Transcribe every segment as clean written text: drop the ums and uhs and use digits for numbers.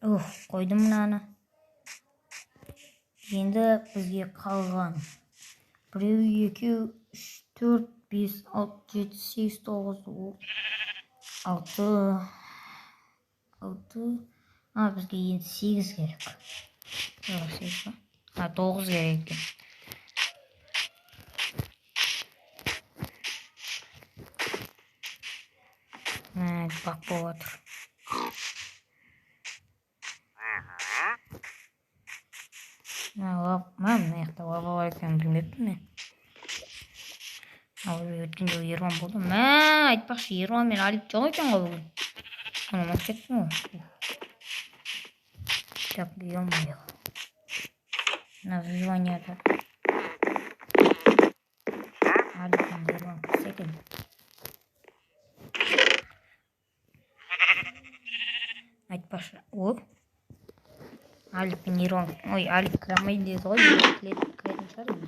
Қойдым мынаны. Енді бізге қалған 1, 2, 3, 4, 5, 6, 7, 8, 9, 6. Бізге енді 8 керек. 9 керек екен. Бақ болып отыр. Мына жақта лава бар екенін білмеппін мен. Өткен жолы Ерлан болды. Айтпақшы, Ерлан мен Алик жоқ екен ғой бүгін. Оны ұмытып кеттім ғой. Так, ё-моё. Мына выживанияда Алик пен Ерлан кірсе екен. Айтпақшы, Алик пен Ерлан. Алик кірамайды деді ғой, кіретін шығар енді.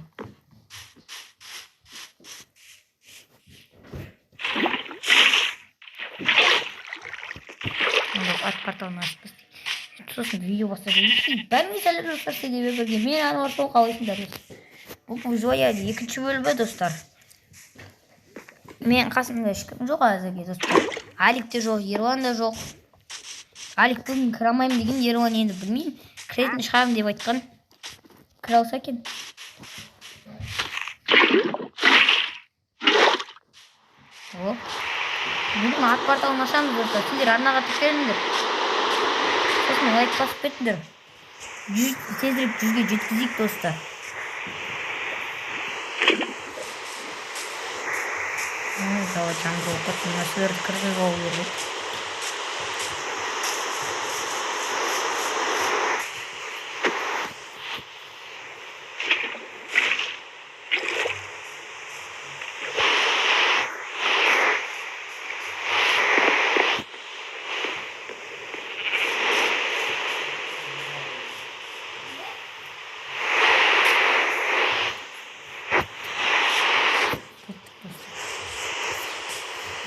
Ат порталын ашып бастайық. Сосын видео бастайық. Бәріңе сәлем достар, сіздермен бірге мен Ануар, сол қалайсыңдар? Бұл выживанияда екінші бөлімі достар. Мен қасымда ешкім жоқ әзірге достар. Алик те жоқ, Ерлан да жоқ. Алик бүгін кіре алмаймын деген, Ерлан енді білмеймін. Кіретін шығармын деп айтқан. Кіре алса екен. Бүгін ат порталын ашамыз достар. Сендер арнаға тіркеліңдер. Сосын лайк басып кетіңдер. Тезірек 100-ге жеткізейік достар. Жаңғы оқытын нәрселерді кіргізіп алу керек.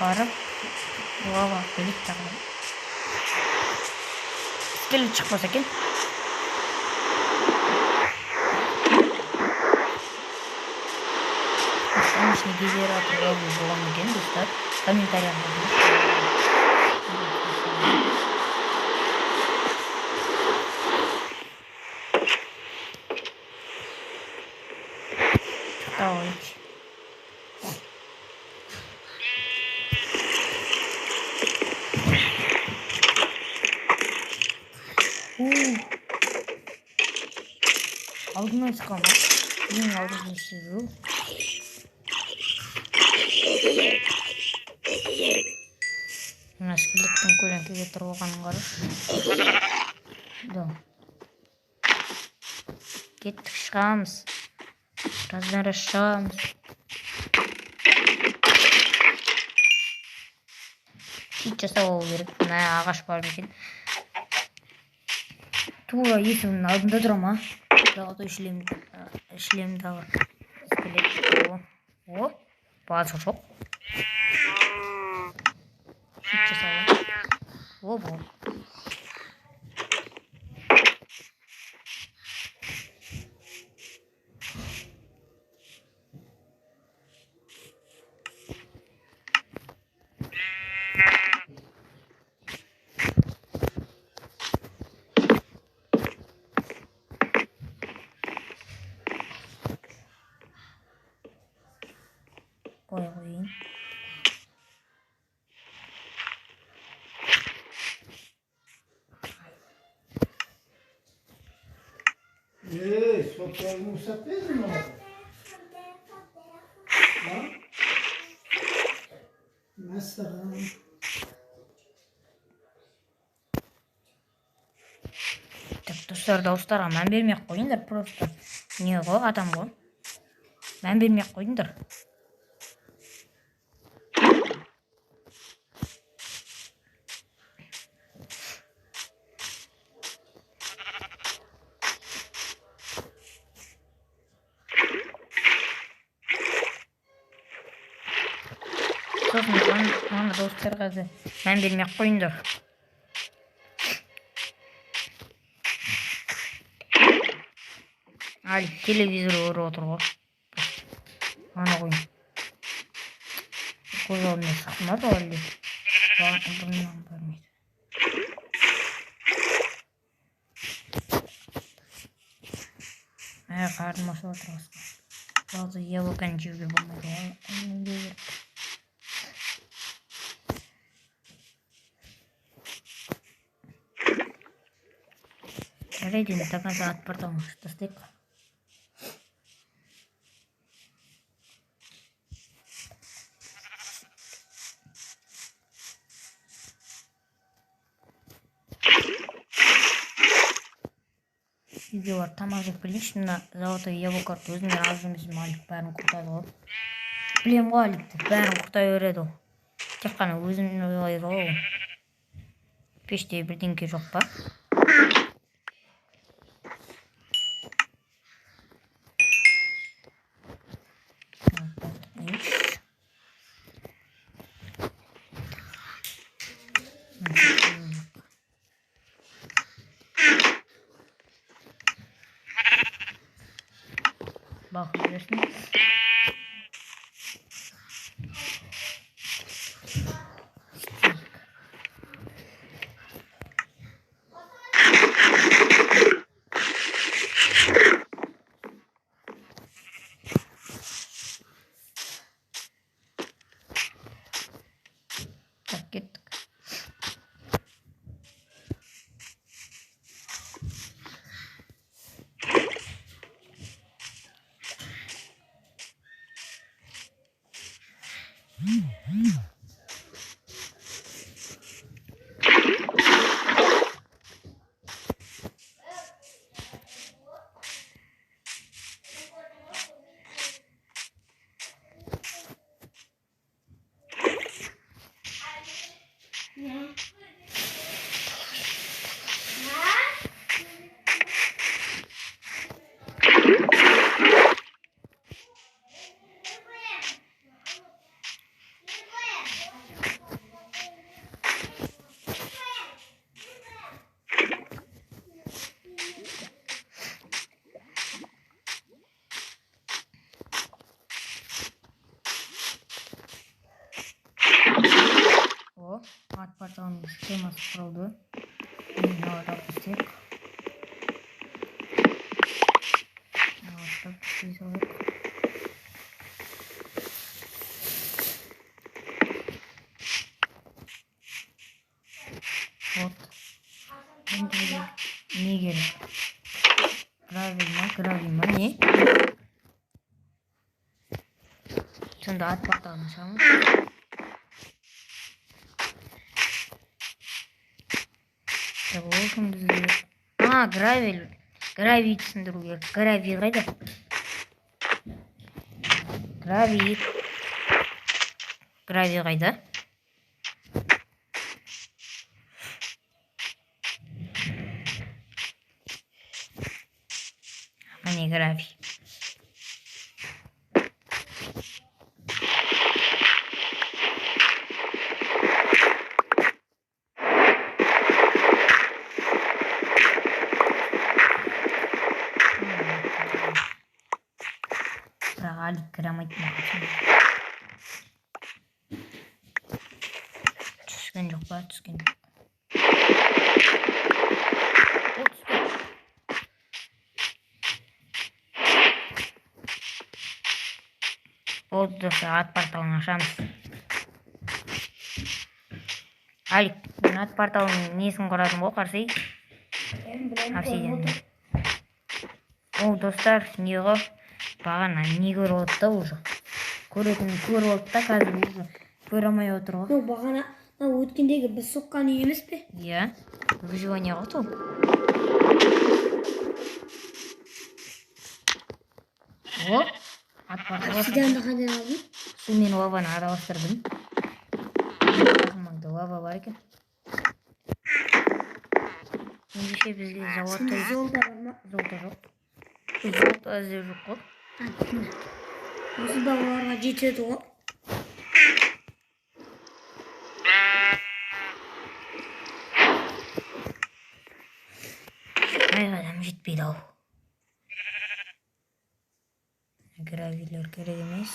Барып, лава бөлек тағылым. Скелет шықпаса екен. Оның ішіне генератор болған екен достар. Комментарияға Давайте. Алдынан шығам. Ең алдынан шығу. Мына скелеттің көлеңкеге тұрып алғанын қарап. Кеттік, шығамыз. Біраздан шығамыз. Шит жасап алу керек. Мына ағаш бар екен. Тура есігінің алдында тұра ма? Золотой шлемді алып. Базы жоқ. Шит жасап алу. Бұл. Koyayım. Só não sapendo não. Mesela. Достар, дауыстарға мән бермей қойыңдар просто. Не ғой, адам ғой. Мән бермей қойыңдар. Сосын мана достарға мән бермей қойыңдар. Алик телевизор көріп отыр ғой. Ана қойын. Көз алдына шықмады ғой әлде. Бұрыннан көрмейді. Қарным ашып отыр басқа. Bazı yavukan cüvü bulmadı. Ready na takan saat pertama. Tasdik. Үйге бар тамақ жеп келейінші. Мына зауытта яблокар өзіне аз емес Алик бәрін құртады ғой. Білем ғой Аликті бәрін құртай береді ғой. Тек қана өзін ойлайды ғой. Пеште бірдеңке жоқ па? Bakın görürsünüz. Tak gittik. Art parçalanın skeması kuruldu. Yine orada pislik. Orada pislik olur. Вот. Ne gerek? Gravima ne? Şimdi art parçalanmış ama. Olsun bizde. Gravi түсіндіру керек. Gravi қайда? Gravi қайда? Міне Gravi. Алик кірамайды маған. Түскен жоқ па? Түскен жоқ. Болды достар, ат порталын ашамыз. Алик, мен ат порталының несін құрадым ғой, қарсы? Обсидиан. Ол достар, не ғой? Бағана не көріп отты уже. Көретінін көріп отты да, қазір уже көре алмай отыр ғой. Бағана өткендегі біз соққан үй емес пе? Иә, выживание ғой сол. О, Обсидианды қайдан алдың? Су мен лаваны араластырдым. Лава бар екен. Ендеше бізге зауытта Золда бар ма? золта жоқ. Золта іздеу жоқ қой. Осы да оларға жетеді ғой. Қай адам жетпейді ау. гравилер керек емес.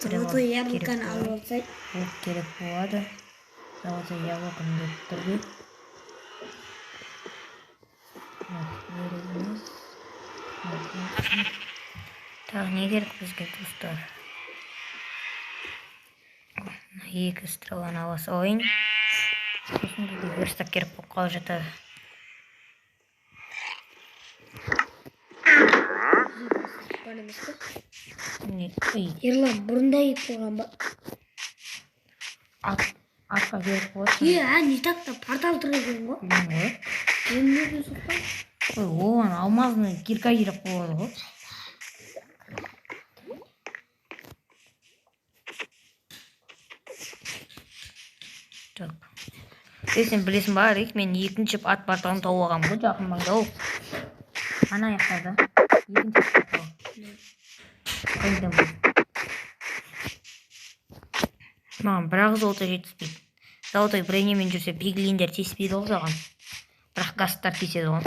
Золото яблоканы алып алсай. Лук керек болады. Золото яблоканы деп тұрды. Керек емес. Так, не керек бізге достар? Екі стреланы ала салайын. Сосын бізге верстак керек болып қалып жатады. Ерлан бұрында ет болған ба? Атқа керек болады. Не так-то портал тұр екен ғой. Білем ғой. Өмірді соққан. Оған алмазны кирка керек болады ғой. Так. Сен білесің ба, Рик, мен екінші ат порталын тауып алғанмын ғой, жақын маңда ол. Ана аяқтарда. Екінші портал. Қайдам бұл. Маған бірақ золото жетіспейді. Золотой бронемен жүрсе пиглиндер теспейді ол жаған. Бірақ гастар теседі ғой.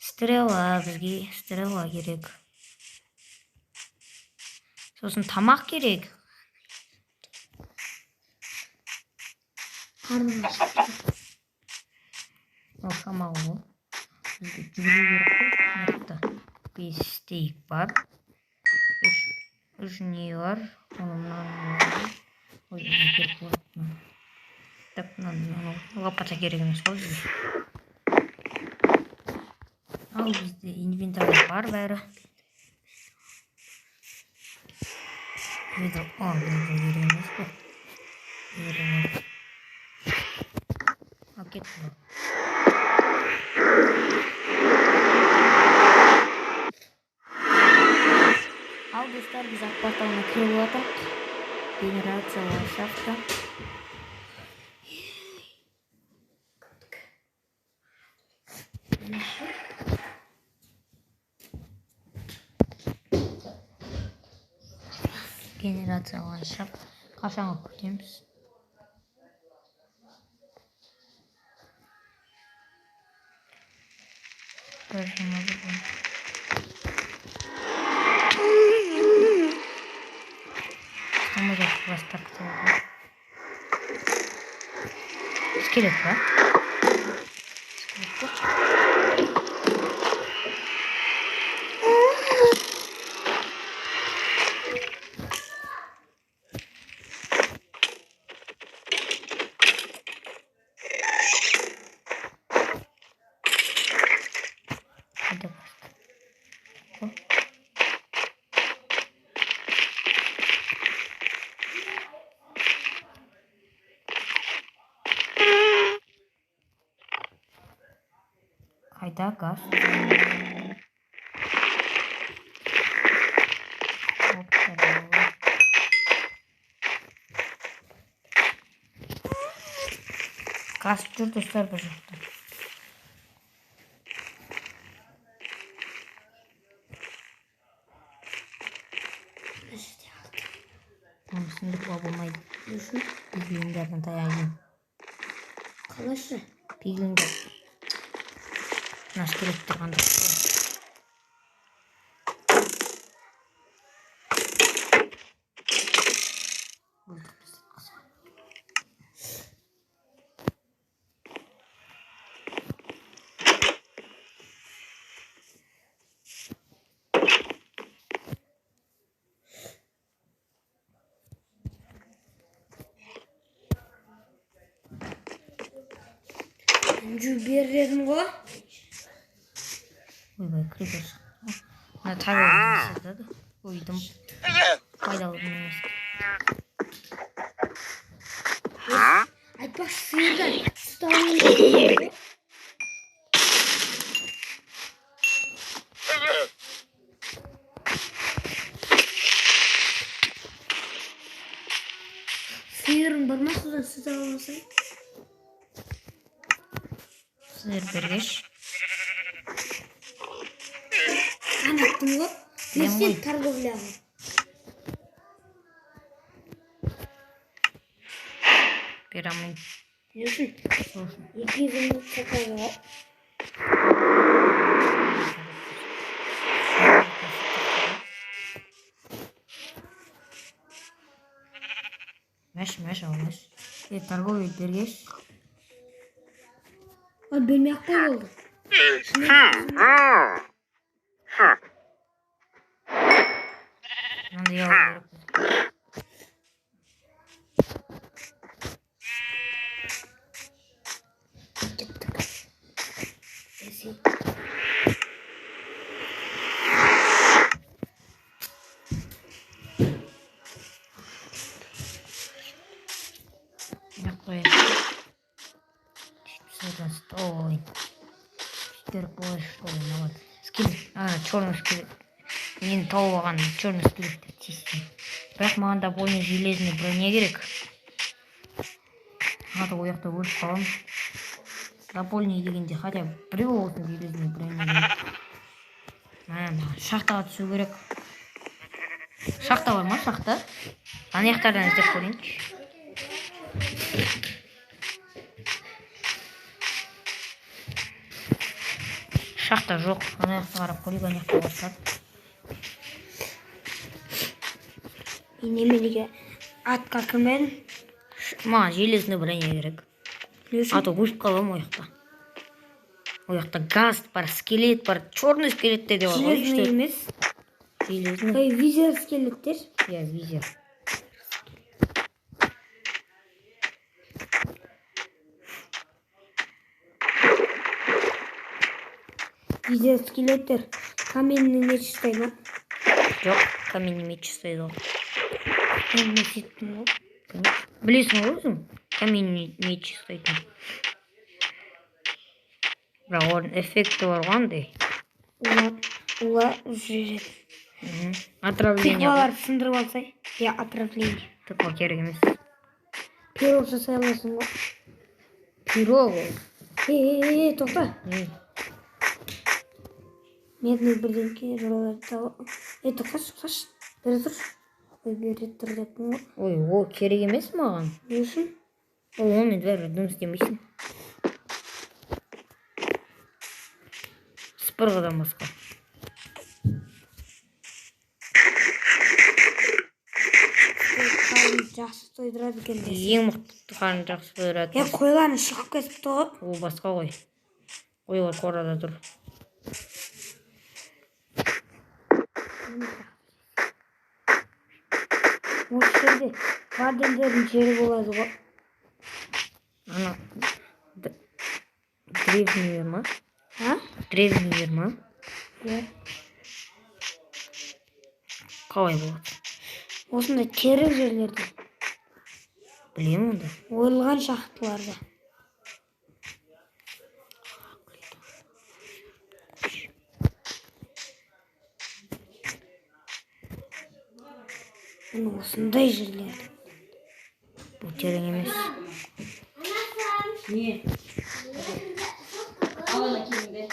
Стрела бізге, стрела керек. Сосын тамақ керек. Қарның ашып. Ол тамақ ол. Бізге жүгіру керек қой. 5 стейк бар. 3 не бар. Ой, керек болады. Так, лопата керек емес қой бізге. Ал бізде инвентарь бар бәрі. Видео керек емес қой. Кетті. Ал достар, біз ат порталына кіріп жатақ. Генерациялар шақты. Генерациялар шақ. Қашанға күтеміз? Самолет бастап кетеді. Керек па? Қайда газ? Газ жүр достар бір жақта. Осында болмайды. Пиглиндердің таяғын. Қалайша? Пиглиндер. Наш керек тұрғанда. Бердім ғой. Ойбай, крипер. Мына табиғи жасады. Ойдым. Пайдалы емес. Айтпақшы сиырдан ұстауын. Сиырың бар ма содан сүт алмасай? Сиыр бергеш. Анаттым ғой. Берсен торговляға. Берамын. Не үшін? 200 минут сақайды ғой. Мәш алмаш. Торговый бергеш. Бермей ақ қой болды. Мынандай алу керек. Какой? Стой. Теперь что ли? Ну вот. Скелет. Черный скелет. Мен тауып алған черный скелетті тиістім. Бірақ маған допольный железный броня керек. Аты ояқта өліп қалам. Допольный дегенде хотя бы біреу болсын железный броня керек. Маған шахтаға түсу керек. Шахта бар ма? Шахта? Ана жақтардан іздеп көрейінші. Шахта жоқ. Ана жақта қарап көрейік, ана жақта бастап. Неменеге атқа кірмедім. Маған железный броня керек. А то өліп қалам ояқта. Ояқта газ бар, скелет бар, черный скелеттер де бар. Железный емес. Железный. Визер скелеттер. Я визер. Визер скелеттер. Каменный меч ұстайды ма? Жоқ, каменный меч ұстайды ол. Мен сеттім ғой. Білесің ғой өзің? Каменный меч ұстайды. Бірақ оның эффекті бар қандай? Олар жүреді. Отравление. Тыкваларды сындырып алсай. Я отравление. Тыква керек емес. Пирог жасай аласың ғой. Пирог ол. Тоқта. Медный бірдеңке жоларды тауып. Тоқташы. Бері тұр. Бері тұр деппін ғой. Ой, ол керек емес маған. Не үшін? Онымен бәрі дым істемейсің. Спырғыдан басқа. Жақсы тойдырады екен. Ең мықты қарын жақсы тойдырады. Қойланы шығып кетіпті ғой. Ол басқа қой. Қойлар қорада тұр. Осы жерде вардендердің жері болады ғой. Ана древний ма? Древний ма? Қалай болады? Осындай терек жерлерде. Білемін онда. Ойылған шахталарда. Осындай жерлерде. Бұл терең емес. Не? Алана келіңдер.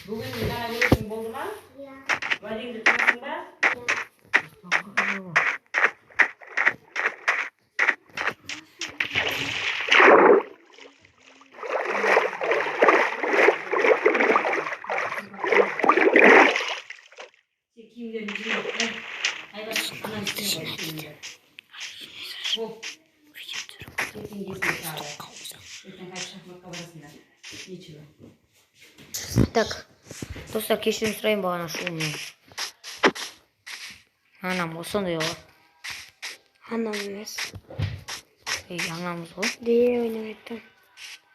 Бүгін жаңа өлесің болды ма? Уәдеңді тұрасың ба? Киімдерін жинап, айбат анан істеме ғой киімдер. Бол. Ертең есін сағы. Ертең қайып шахматқа барасыңдар. Нечего. Так, достар, кешірім сұрайын бағана шуыммен. Анам ғой, сондай ғой. Анам емес. Анамыз ғой. Деревня айттым.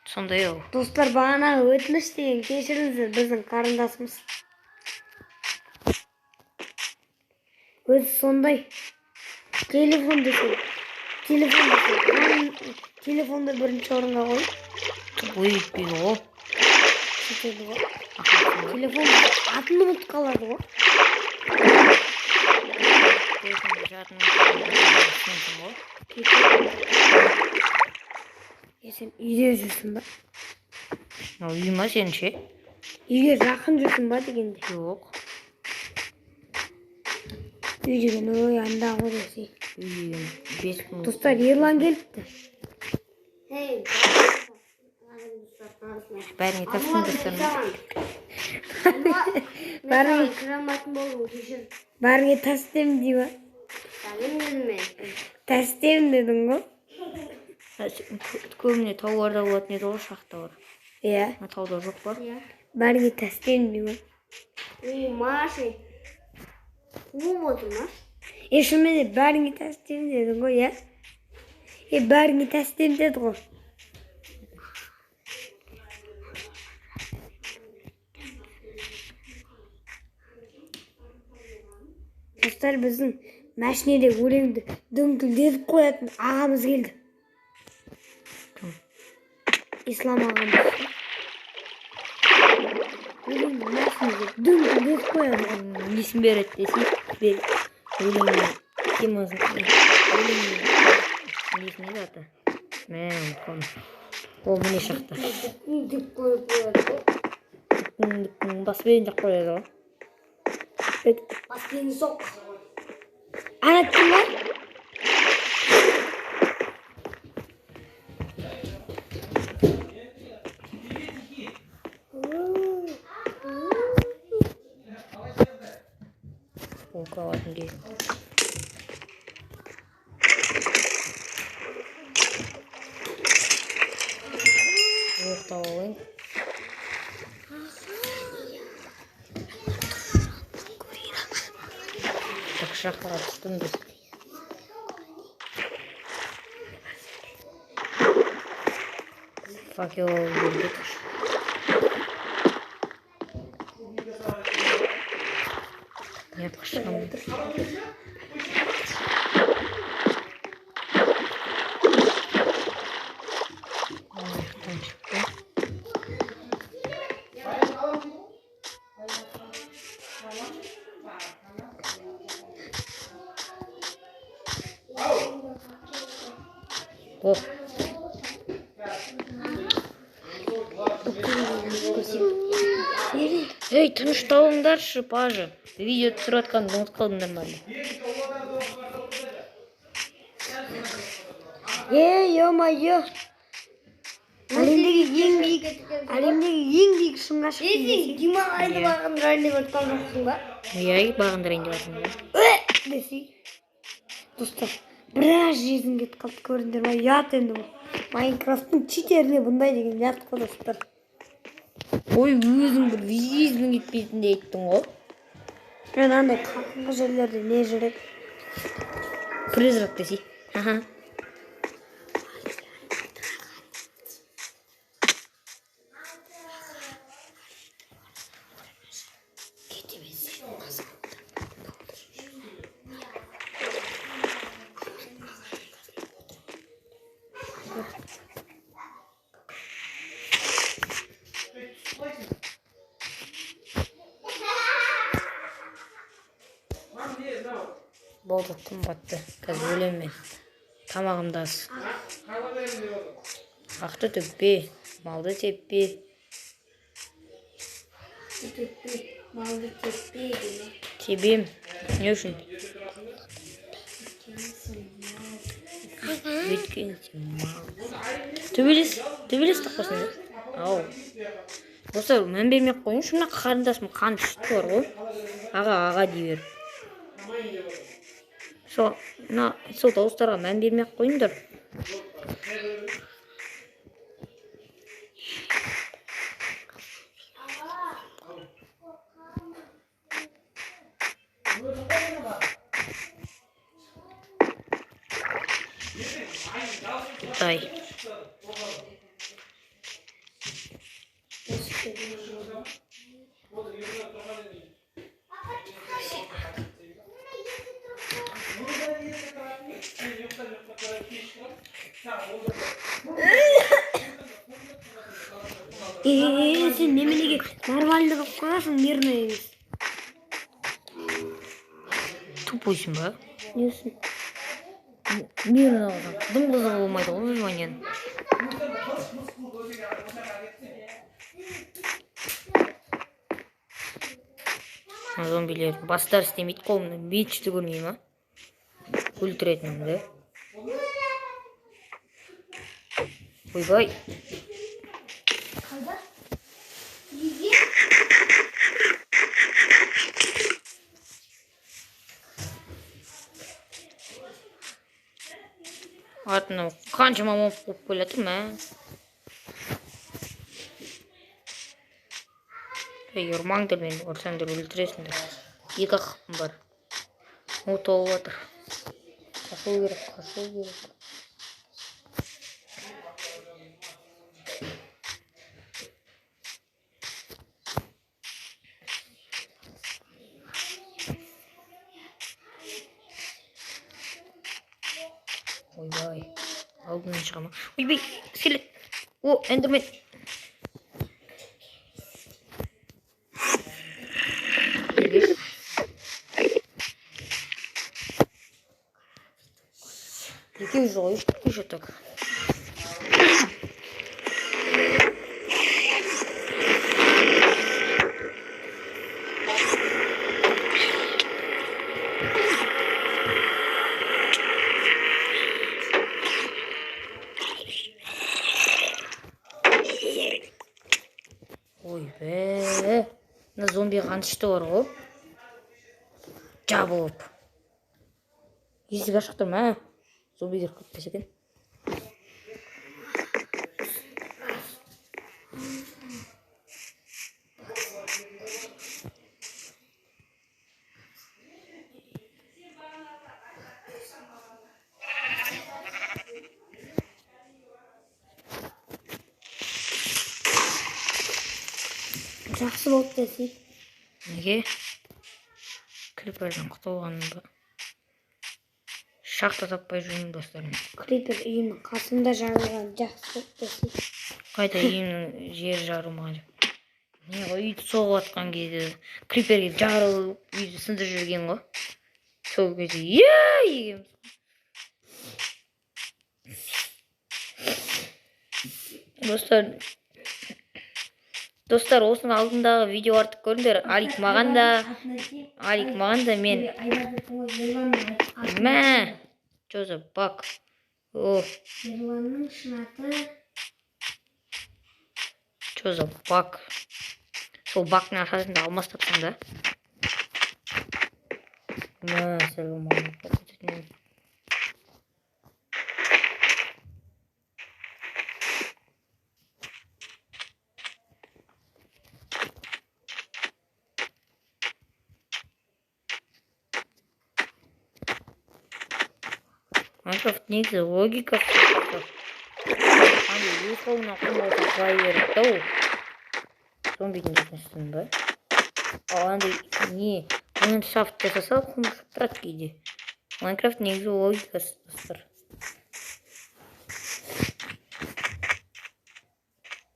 Сондай ғой. Достар, бағана өтініш деген кешіріңіздер, біздің қарындасымыз. Өзі сондай. Телефон десең. Телефонды бірінші орынға қой. Ой, етпейді ғой. Сөйтеді ғой. Телефон атын ұмытып қалады ғой. Телефонды жатын сенсің ғой. Сен үйде жүрсің ба? Үй ма сен ше? Үйге жақын жүрсің ба дегенде. Жоқ. Үй деген ой анда ғой десей. Үй деген 5 минут. Достар, Ерлан келіпті. Бәріңе тастым достар. Бәріңе кіраматын болдым, кешір. Бәріңе тастым дей ма? Тастым дедің ғой? Көбіне тауларда болатын еді ғой, шахталар. Иә. Тауда жоқ па? Бәріңе тастым дей ма? Маши. Қуып отыр ма? Шынымен бәріңе тастым дедің ғой, иә? Бәріңе тастым деді ғой. Достар, біздің мәшинеде өлеңді дөңкілдетіп қоятын ағамыз келді. Ислам ағамыз. Өлеңді мәшинеде дөңкілдетіп қоятын. Несін береді десей, өлеңді кем өзін өлеңді несін еді аты? Мәм, қоны. Ол міне шақты. Деп қойып қояды. Баспен жақ қояды ғой. Баспен соқ. Анаттың ба? Ол қалатын дейді. Оқтап алайын. Шақыра түстім біз. Факел бердік. Не қышқым. О. Ей, тынышталыңдаршы, пажы. Видео түсіріп жатқанды ұмытып қалдыңдар ма? Ё-моё. Әлемдегі ең биік шыңға шықтым. Дима айды бағындырайын деп отқан жоқсың ба? Иә, бағындырайын деп жатырмын ба? Десей. Достар, біраз жерден кетіп қалды, көрдіңдер ма? Ят енді бұл. Майнкрафттың читеріне бұндай деген ят қой достар. Ой, өзің бір визбен кетпейтін де айттың ғой. Мен андай қақыңғы жерлерде не жүрек? Призрак десей. Болды, тым батты. Қазір өлем мен. Тамағымда аз. Ақты төкпе, малды теппе. Малды теппе деме. Тебем. Не үшін? Өйткен сен мал. Төбелес тақпасын. Ау. Достар, мән бермек қойын. Шымна қарындасым қан шықты бар ғой. Аға дей беріп. Сол дауыстарға мән бермек қойыңдар. Дай. Сен неменеге нормальный қылып қоясың, мирный емес. Тупойсың ба? Не үшін? Мирный алған. Дым қызығы болмайды ғой выживаниен. Зомбилер бастар істемейді қолымды. Бейчті көрмей ма? Өлтіретінімді. Ойбай. артына қаншама моб болып келатыр мә. Ей, ұрмаңдар мені, ұрсаңдар өлтіресіңдер. 2 қақпым бар. О, толып жатыр. Қашу керек. Ойбай, алдынан шығама. Ойбай, скелет. О, эндермен. Екеу жоқ, еще так. Ойбай, мына зомби қаншты бар ғой. Жабылып. Есік ашық тұр ма? Зомбилер кетпесе екен. Жақсы болды десей. Неге? Криперден құтылғаным ба? Шахта таппай жүрмін достарым. Крипер үйінің қасында жарылған жақсы болды десей. Қайта үйімнің жері жарылмаған жоқ. Не ғой, үйді соғып атқан кезде криперге жарылып үйді сындырып жүрген ғой. Сол кезде егем. Достар, осының алдындағы видео артып көріңдер. Алик маған да мен. Мә, Джозеф Бак. О, Ерланның шынаты. Джозеф Бак. Сол Бактың арқасында алмас тапсаң да. Мә, сәлем алейкум. Майнкрафт негізі логика. Андай өз қолына қоймауға қалай берді ау. Зомбидің жетіншісін ба? Ал андай не? Оның шафт жасаса құмыршып тұрады кейде. Майнкрафт негізі логикасы достар.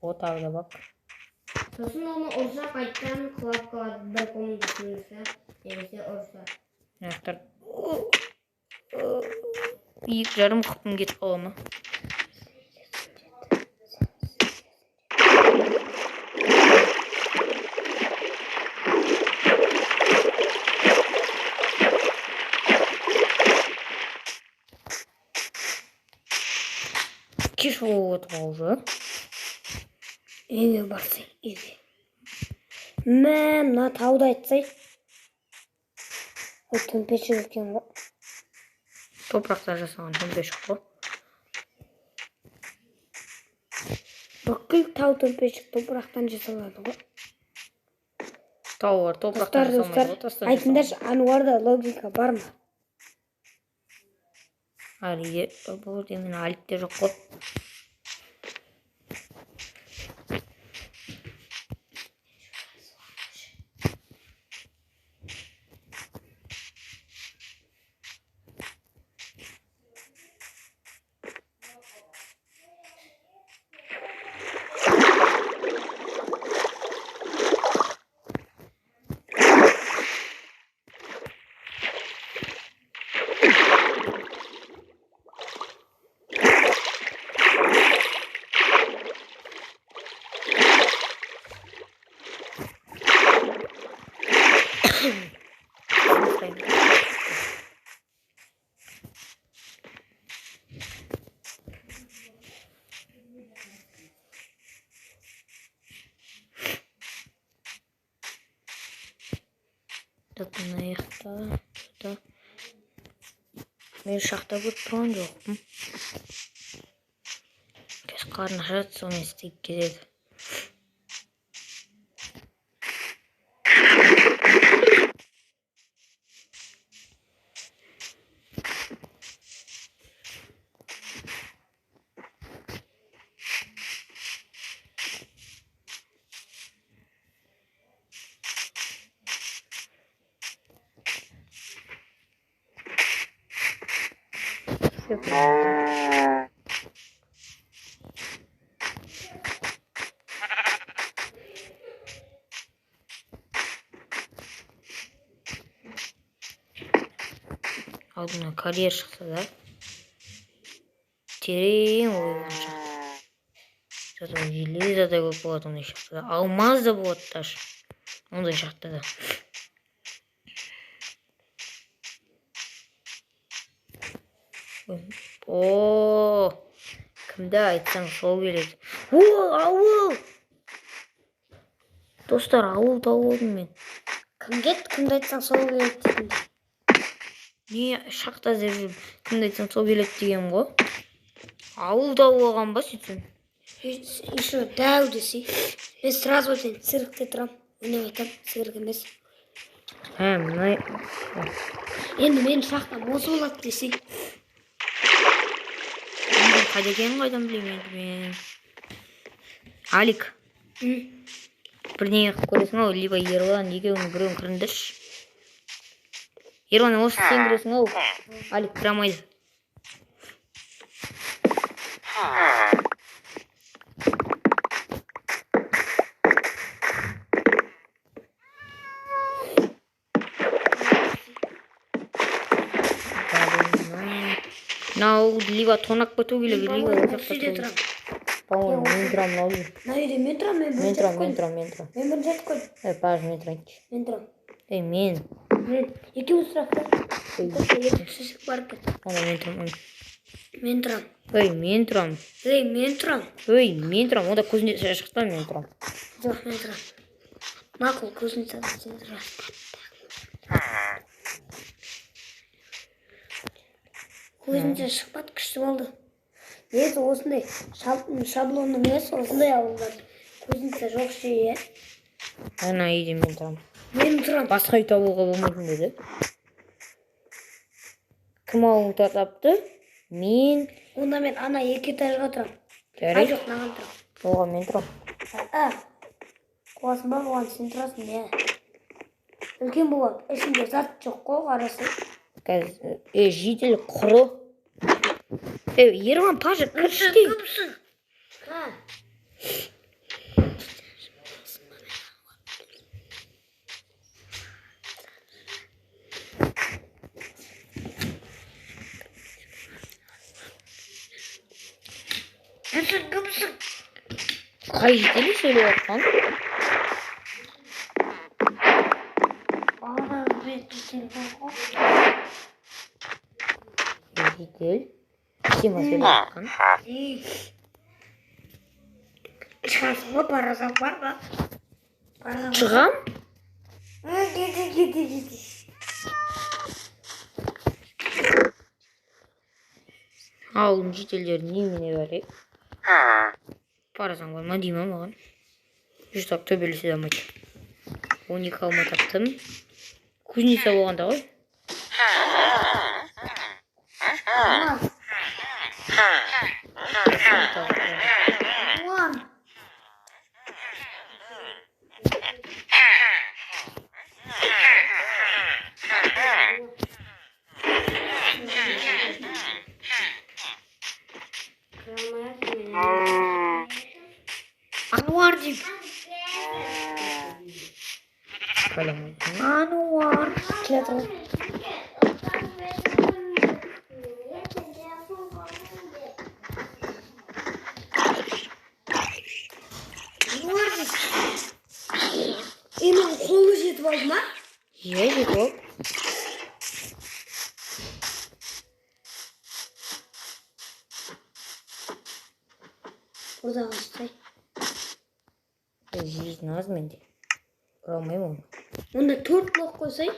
О, тағы да бак. Сосын оны ұрса қайттан құлап қалады. Бір қолын түсінірсе, немесе ұрса. Аяқтар. 2,5 қыпым кетіп қала ма? Кеш болып отыр уже. Үйге барсай, үйге. Мә, мына тауды айтсай. Төмпешік екен ғой. Топырақтар жасаған төмпешік қой. Бүкіл тау төмпешік топырақтан жасалады ғой. Тау бар, топырақтан жасалмайды. Айтыңдаршы, Ануарда логика бар ма? Әрине, бұл демен Аликте жоқ қой. Тут на их-то. Мен шақтап өтіп тұрған жоқпын. Кез қарын ашады, соны істейіп кетеді. Алдына карьер шықса да, терең ойған шақты. Зато железо да көп болады ондай шақты да. Алмаз да болады даже. Ондай шақты да. О, кімді айтсаң сол келеді. О, ауыл! Достар, ауыл тауып алдым мен. Кімді айтсаң сол келеді дейтін. Не шақта іздеп жүріп, кімді айтсаң сол келеді деген ғой. Ауыл тауып алған ба сөйтсем? Еще дәу десе. Мен сразу айтайын, циркте тұрам. Өнеп айтам, цирк емес. Мынай. Енді мен шақтам осы болады десе. Қайда екенін қайдан білемін енді мен. Алик. Бірдеңе қылып көресің ау, либо Ерлан, екеуінің біреуін кіріндірші. Ерлан, осы сен кіресің ау. Алик кірамайды. Мынау либо тонап кету керек, либо Сөйде тұрам. По-моему, мен тұрам, мынау үйде. Мына үйде мен тұрам, мен Мен тұрам. Мен бірінші жатып қойдым. Паж, мен тұрайыншы. Мен тұрам. Мен. Екеуміз тұрақ та. Екі шешек барып кет. Ана мен тұрам. Мен тұрам. Мен тұрам. Мен тұрам. Мен тұрам. Онда көзінде шықпа, мен тұрам. Жоқ, мен тұрам. Мақұл, көзін сатып сен тұрам. Көзінше шықпады, күшті болды. Несі осындай шаблонның емес, осындай ауылдар. Көзінше жоқ жүйе. Ана үйде мен тұрам. Мен тұрам. Басқа үй табуға болмайтын деді. Кім ауыл тапты? Мен. Онда мен ана екі этажға тұрам. Жарайды. Жоқ, маған тұрам. Оған мен тұрам. Қуасың ба, оған сен тұрасың, не? Үлкен болады, ішінде зат жоқ қой, қарасы. Житель құры. Ерлан, Пажа, кірші. Қай жителі сөйлеп жатқан? Житель. Сима сөйлеп жатқан. Шығасың ба, барасың бар ба? Шығам? Кеті. Ауылдың жителдерін немене бар, Барасың бар ма дейма маған. Жүстап төбелесе дамайды. 12 алма таптым. Кузница болғанда ғой. Ануар дейм. Ануар. Келе тұрған. Ануар дейм. Менің қолы жетіп алды ма? Жетіп ол. Burada қаштай. Жизнь аз менде. Көре алмаймын оны. Онда 4 блок қойсай.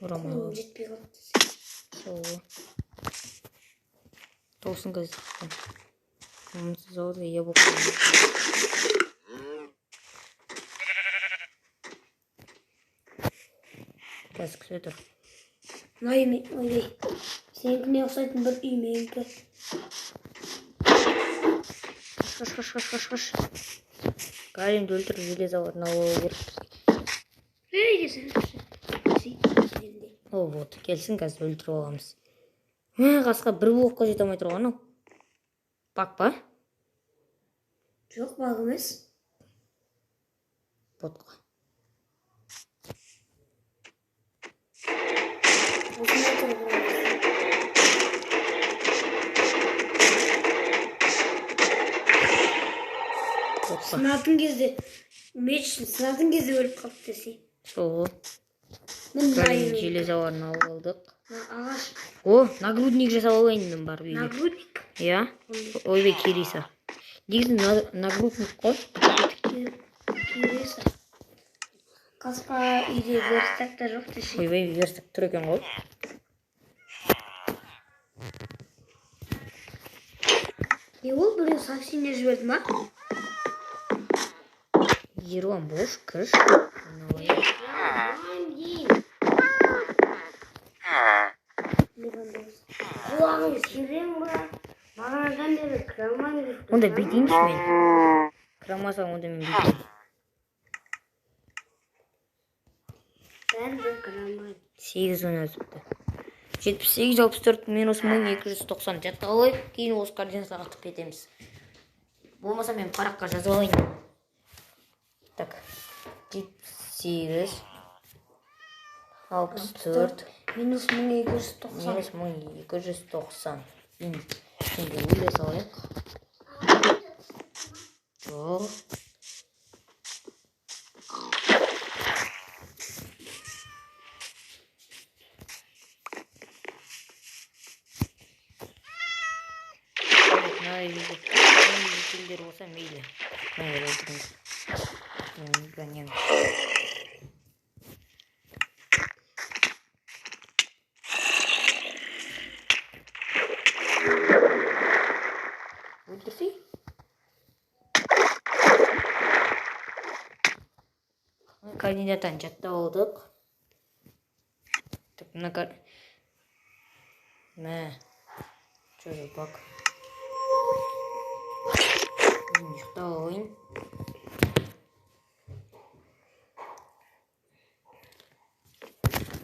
Орамал. Жетпей қалыпты. Сол. Тоусын қазір. Онсыз ауызға ие болып қалды. Қазір күте тұр. Ойбай. Сенікіне ұқсайтын бір үй менікі. Қыш. Галимді өлтіріп желез ауырын алу керек. О, вот, келсін қазір өлтіріп аламыз. Қасқа бір блокқа жете алмай тұрған ау. Бак па? Жоқ, бақ емес. Ботқа. Осындай тұрып Ботқа. сынатын кезде, мечін сынатын кезде өліп қалып десе. Сол. Мен Галим желез ауырын алып алдық. ағаш. О, нагрудник жасап алайын бар үйге. Нагрудник. Иә. Ойбай Кириса. Негізі нагрудник қой. Кириса. Қасқа үйде верстак та жоқ десе. Ойбай верстак тұр екен ғой. Ол біреу совсем жіберді ма? Ерлан бош, кіріш. Құлағым серем ба? Бағанадан бері кіраман деп. Онда бүйтейінші мен. Кірамасам онда мен бүйтейін. Бәрі кіраман. 8 өтіпті. 78, 64 минус 1290 жатты алайық. Кейін осы координатаға атып кетеміз. Болмаса мен параққа жазып алайын. Так. 78, 64, Минус 1290. минус 1290. Şimdi öyle салайық. Жоқ. Тілдер болса мейлі. Мейлі өлтіріңіз. Гонем. Өлтірсей? Координаттан жаттап алдық. Так, мына Что за баг? Ұйықтап алайын.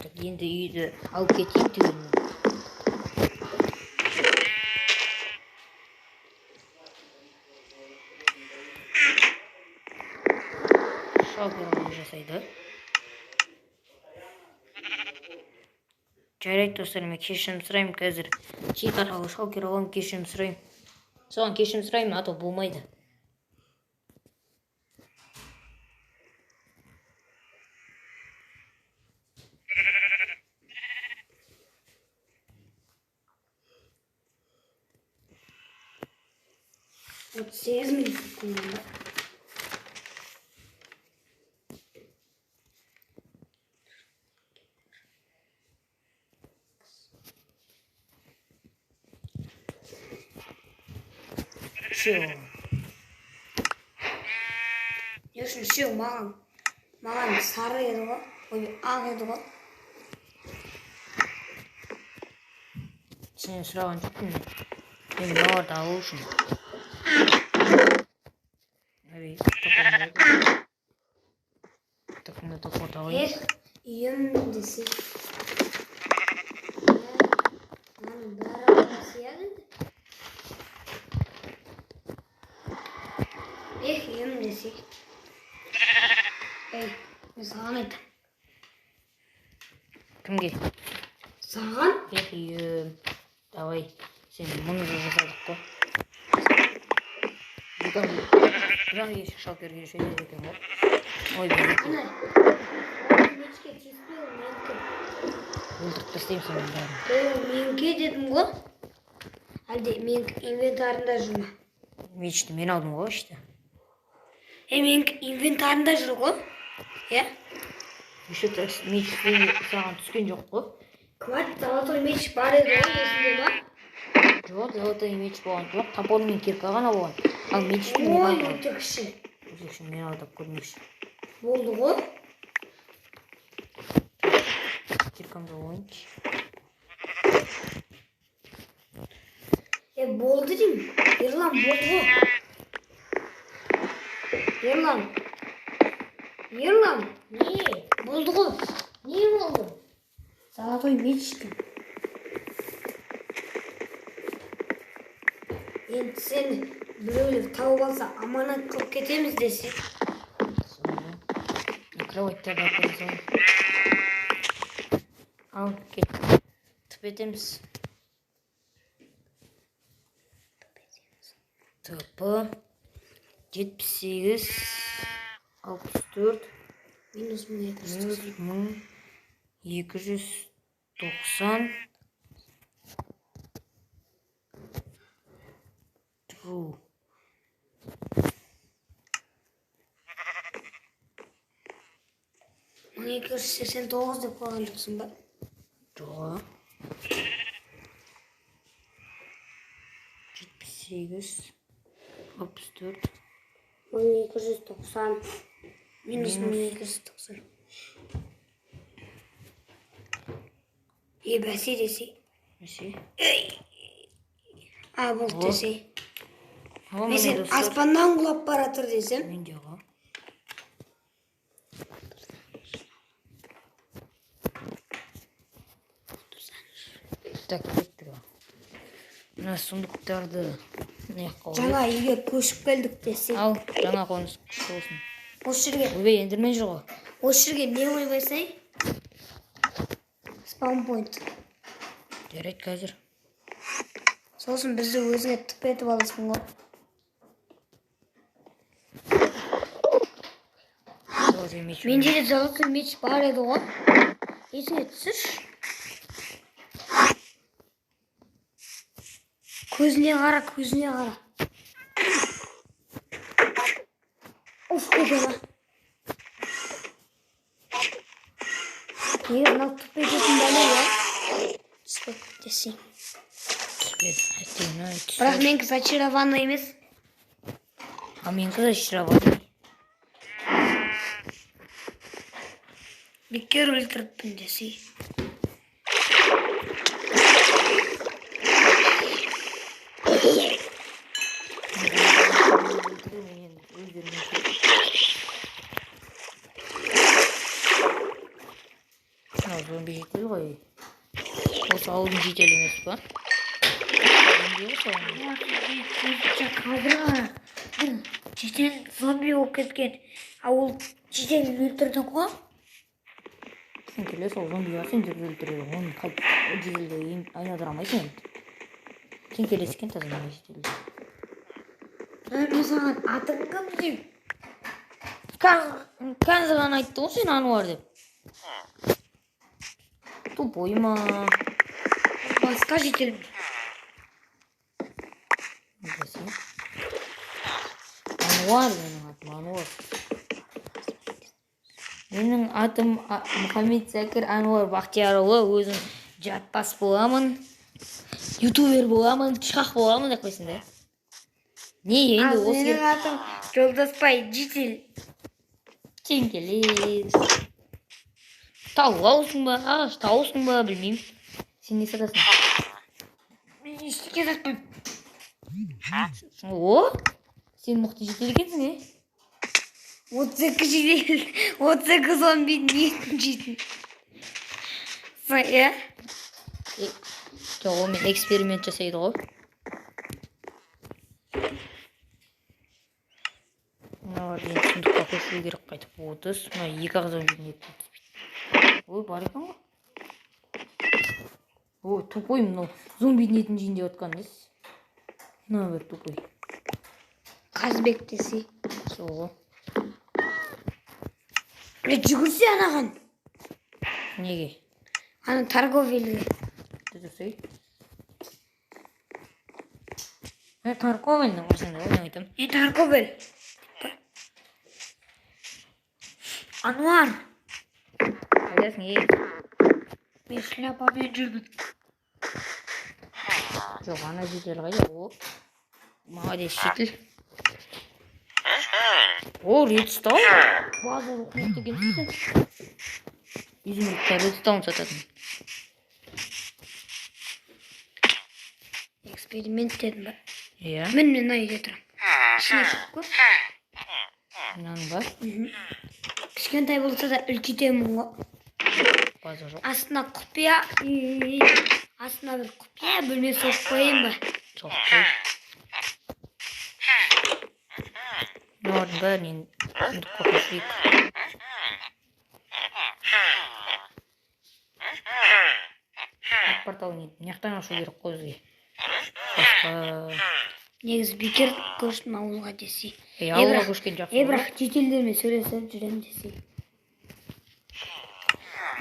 Так, енді үйді алып кетейін түгелін. Шалбермен жасайды. Жарайды достар, мен кешірім сұраймын қазір. Чек арқылы шалкер аламын, кешірім сұраймын. Соған кешірім сұраймын, ато болмайды. Вот 8 минут. Все. Yoshun şu mağan sarı еді ғой, ой, ақ еді ғой. Сенен сұраған жоқпын мен. Мен мыналарды алу үшін. Әбей, топорды топорды алайын. Үйім десе. Мынаның бәрі сияды. Үйім десе. Ей, мен саған айтам. Кімге? Саған? Үйім. Давай, сен мұны жасадық қой. Бірақ ешік шалкерге сөйледі екен ғой. Ой, бәрекелді. Мечке тиіспей ол менікі. Өлтіріп тастаймын соның бәрін. Менікі дедім ғой. Әлде менікі инвентарында жүр ма? Мечті мен алдым ғой ішті. Менікі инвентарында жүр ғой. Е? еще меч саған түскен жоқ қой. Хватит, золотой меч бар еді ғой есіңде ма? Жоқ, золотой меч болған жоқ, топор мен кирка ғана болған. Ал мечті мен Ой, алдым. өтекші. Мен алдап көрмекші. Болды ғой. Киркамды ойыншы. Болды деймін. Ерлан, болды ғой. Ерлан. Не? Болды ғой. Не болды? Золотой мечтің. Енді сені біреулер тауып алса аманат қылып кетеміз десе. Кроваттарды алып қойсың. Ал, кет. Тып етеміз. Тыпы 78 64 Минус 1290 True. Мың 289 деп қойған жоқсың ба? Жоқ. 78 64 1290 минус 1290. Бәсе десе. Бәсе? Бұл десе. Мен Мен аспаннан құлап баратыр десем. Мен жоға. Так, кеттік. Мына сундықтарды Жаңа үйге көшіп келдік десе. Ал, жаңа қоныс күшті болсын. Осы жерге. Ойбай, ендірмен жоқ. Осы жерге не ойбайсай? Спаунпойнт. Жарайды қазір. Сосын бізді өзіңе тіп етіп аласың ғой. Менде де золотой меч бар еді ғой. Есіңе түсірші. Көзіне қара. Уф, көзіне. Егер мынау тіп ететін бәле ғой. Түспек десең. Бірақ менікі зачарованный емес. А менікі зачарованный. Бекер өлтіріппін десей. Зомби жетел ғой. Осы ауылдың жетел емес па? Жетел зомби болып кеткен. Ауыл жетел өлтірдің ғой? Сен келе сол зомбиға сен жүріп өлтіреді. Оны жетелді айналдыра алмайсың енді. Сен келесі екен таза жетелді. Мен саған атың кім дейм? Қазір ғана айтты ғой сен Ануар деп. Тупой ма? Басқа жетел. Ануар менің атым, Ануар. Менің атым Мұхаммед Зәкір Ануар Бақтиярұлы. Өзім жатпас боламын. Ютубер боламын, шақ боламын деп қойсын да. Не енді осы Менің атым Жолдаспай жетел. Сен келес. Тау аусың ба, ағаш таусың ба, білмеймін. Сен не сатасың? Мен ештеңе сатпаймын. О, сен мықты жетел екенсің, 32 жетел, 32 зомбидің етін жейтін. Иә? Жоқ, мен эксперимент жасайды ғой. Мыналар деген сұндыққа көшіру керек қайтып. 30, мына 2 зомбидің етін жетіспейді. Ой, бар екен ғой. Ой, тупой мынау зомбидің етін жейін деп отқан несі. Мына бір тупой. Қазбек десе. Сол ғой. Жүгірсе анаған. Неге? Ана торговельге. Жүрсей. Торговельдің қосында ғой, не айтам? Торговель. Ануар. қайтасың, ей? Мен шляпамен жүрмін. Жоқ, ана жедел қайда? О, молодец, шетіл. О, редстоун. База рухмет екенсің сен. Изумрудта редстоун сататын. Эксперимент дедім ба? Иә. Мен мына үйде тұрам. Ішіне кіріп көр. Мынаның ба? Кішкентай болса да үлкейтемін ғой. База жоқ. Астына құпия, астына бір құпия бөлме соғып қойын ба? Жоқ қой. Нордың бәрінен кофе ішейік. Портал не мынаяқтан ашу керек қой бізге. Басқа. Негізі бекер көштім ауылға десей. Ауылға көшкен жақсы. Бірақ шетелдермен сөйлесіп жүрем десей.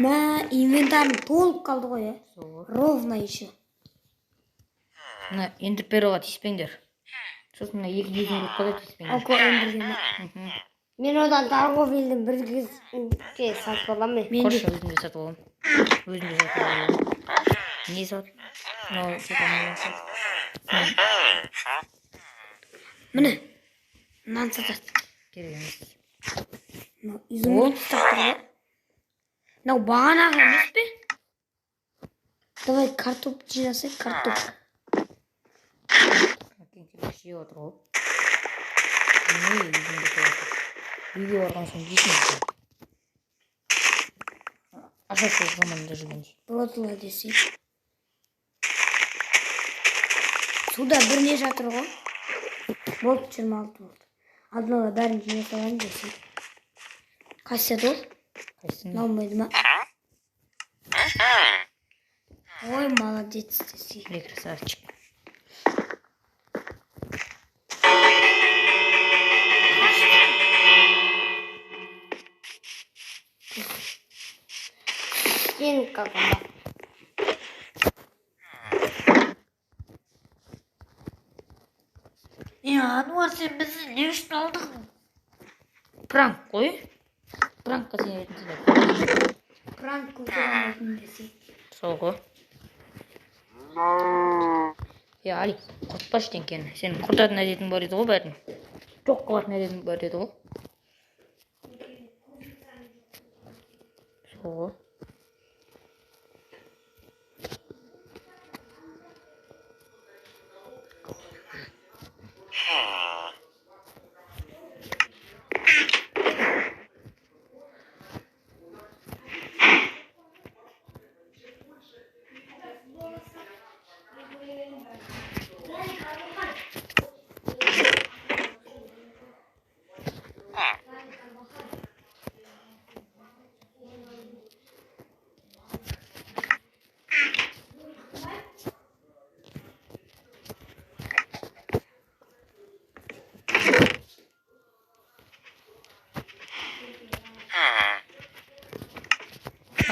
Мә, инвентарым толып қалды ғой, ә? Ровно еще. Мына эндерпероға тиіспеңдер. Сосын мына екі изумруд қалай тиіспеңдер. Алко эндерге ма? Мен одан торговельдің бір кезге сатып аламын. Қоршы өзімде сатып аламын. Өзімде сатып аламын. Не сатып? Мынау сатып. Міне, мынаны сатады. Керек емес. Мынау изумруд сатып тұр ғой. Мынау бағанағы емес пе? Давай картоп жинасайық, картоп. Әкең жеп отыр ғой. Не изумруд отыр? Үйге барған соң жейсің. Ашасы заманда жүргенде. Болады десей. Суда бірне жатыр ғой. Болды, 26 болды. Алдын ала бәрін жинай салайын десей. Қайсы ол? Қайсың? Наумайды ма? Ой, молодец десей. Красавчик. Сен какого? Ануар, сен бізді не үшін алдың? Пранк қой. Пранкқа сен етінсің. Пранк көтеремейтін десей. Сол ғой. Али, құртпа ештеңкені. Сен құртатын әдетің бар еді ғой бәрін. Жоқ қылатын әдетің бар еді ғой. Сол ғой.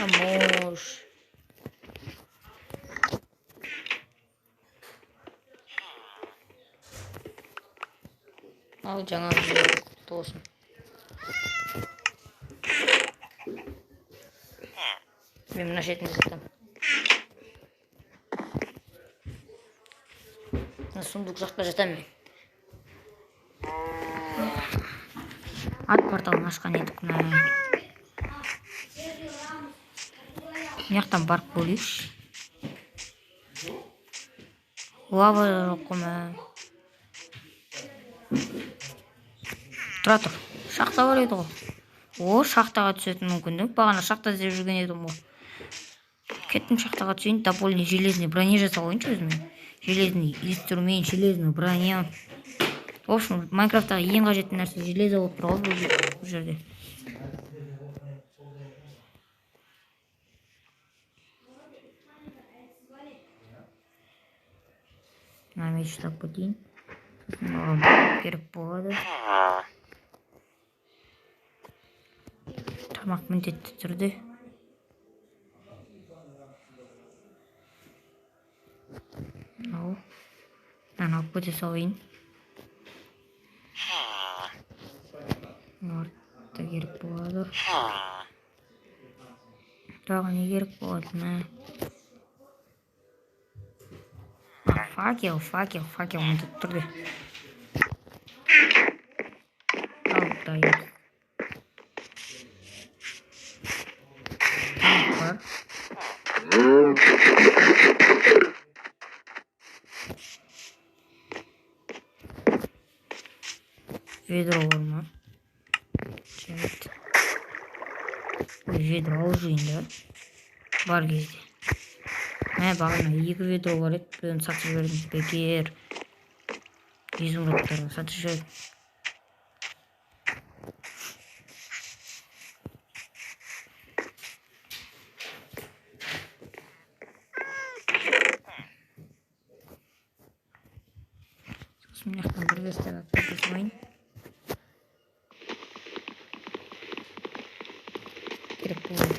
Vamos. Al жаңа құтты болсын. Мен мына шетінде жатамын. Мына сундук жақта жатамын мен. Ат порталын ашқан едік. Мынаяқтан барып көрейікші. Лава жоқ қой. Тұра тұр. Шахта бар еді ғой. О, шахтаға түсетін мүмкіндік. Бағана шахта іздеп жүрген едім ғой. Кеттім шахтаға түсейін. Допольный железный броня жасап алайыншы өзіме. Железный инструмент, железный броня. В общем, Майнкрафттағы ең қажетті нәрсе железо болып тұр ғой бұл жерде. Меч так потень. Керек болады. Тамақ міндетті түрде. Ау. Мынаны алып кете салайын. Артта керек болады. Тағы не керек болады, мә. Факел ұмытып тұрды. Ал, дайыр. Бар. Ведро бар ма? Жарайды. Ой, ведро алжиында. Бар кезде. Мә, бағана 2 ведро бар еді. Біреуін сатып жібердім. Бекер. Изумрудтарға сатып жібердім. Сосын мына жақтан бір вестер атып жасамайын. Керек болады.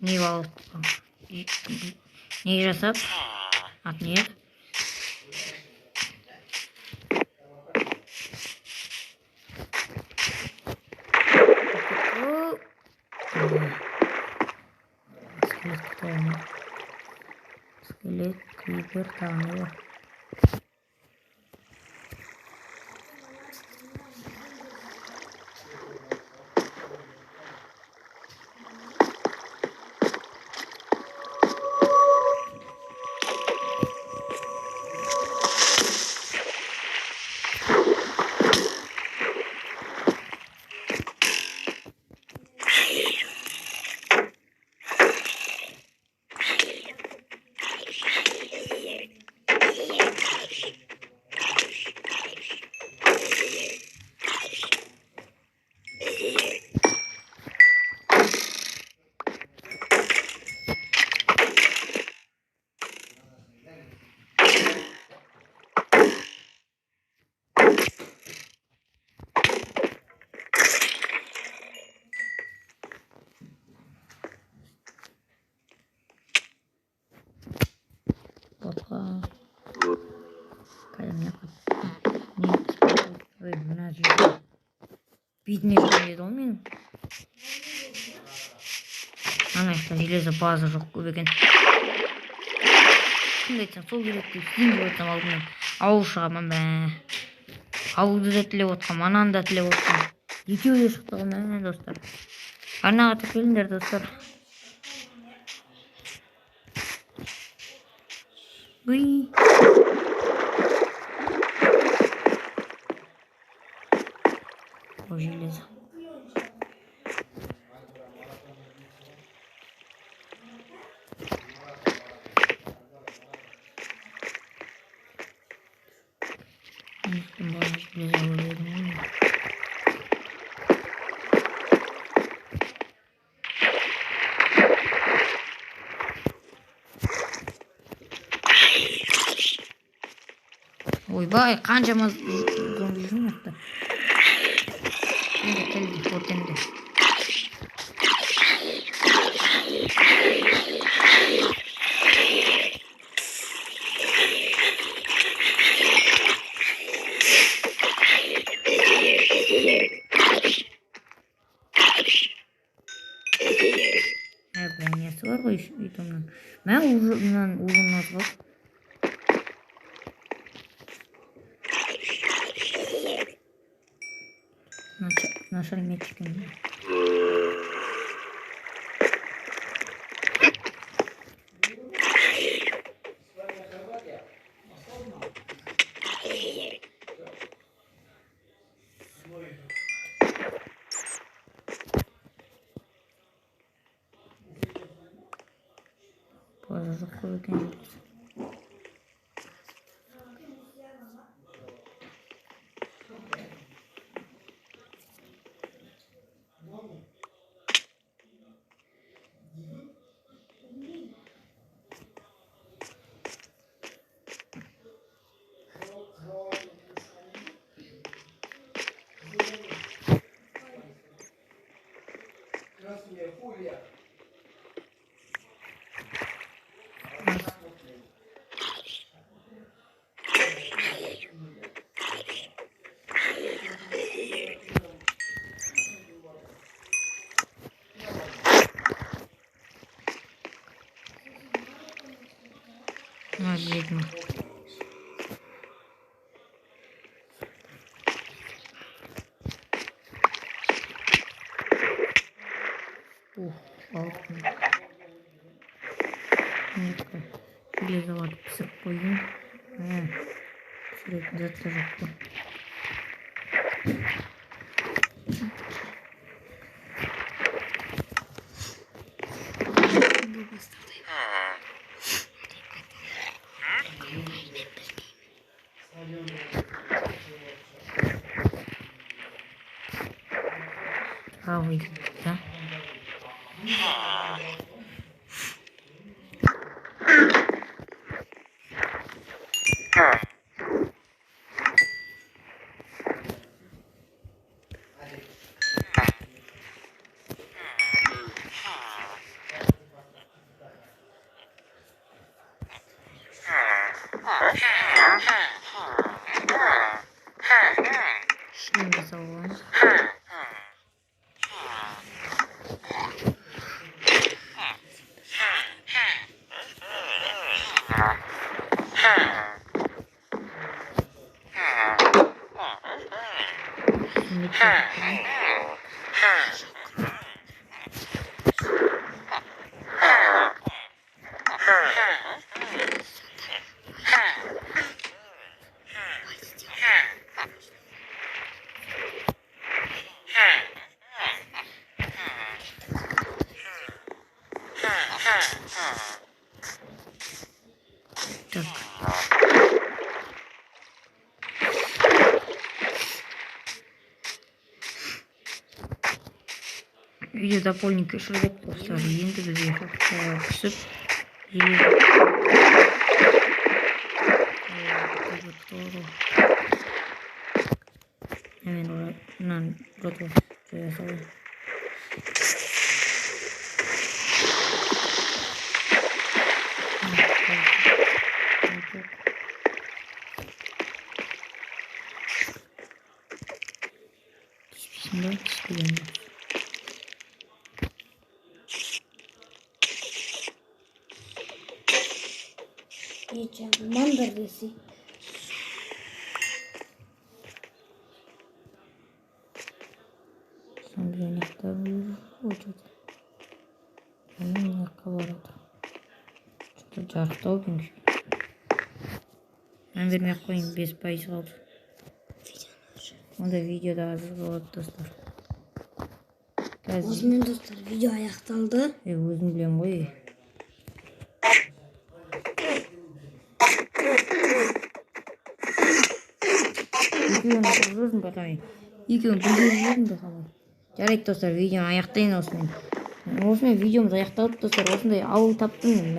Не алып не жасап ат не еді скелет крипер тағы не бар. Ботқа қайдан не ой, мына жерде бетіне жүрмейді ғой менің. Ана жақта железо база жоқ көп екен. Кімді айтсам сол керек деп істейін деп отырсам алдымен ауыл шығамын бә. Ауылды да тілеп отқам, ананы да тілеп отқам. Екеуі де шықты ғой мә достар. Арнаға тіркеліңдер достар. Уй. О, железо. Ойбай, қаншама зомби жұмақты. Енді келді, вот енді. Бір несі бар ғой үйтімнің. Мә ұлынан азғал. Нашел мячиками. Боже, какой конец. Видно. Ух, алтын. Железоват пісіріп қойдым. Пісіретін зат та жоқ қой. Выйдет, да? Шлем жасалған. Так. Видео запольник шырдық достар. Енді бізге фактаға түсіп Hemen oradan rotor şöyle salın. Bismillah, bismillah. Yiyeceğim. Mandalisi. Sandıkta uçurdu. Hemen yakka var orada. Çok jarıqta o gün. Ben vermeye koyayım 5% kaldı. Onda videoda hazır болады dostlar. Osman dostlar video ayaktaldı. Өзім білем ғой. Екеуін жүрсің байқамай. Екеуін бірге жүрсің байқамай. Жарайды достар, видеоны аяқтайын осымен. Осымен видеомыз аяқталды достар. Осындай ауыл таптым.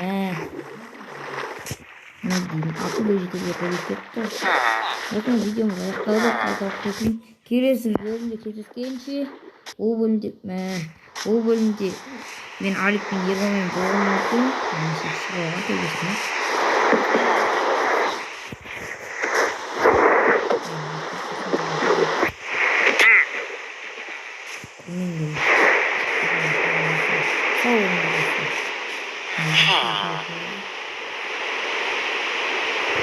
Ne diyeyim, akıl önceliğe koyup Bakın videomuz аяқталды. Қайта келесі videomda кездескенше ол бөлімде мен Алик пен Ерболмен болуым мүмкін. Немесе шығуға кездескенбіз. Sağ olun.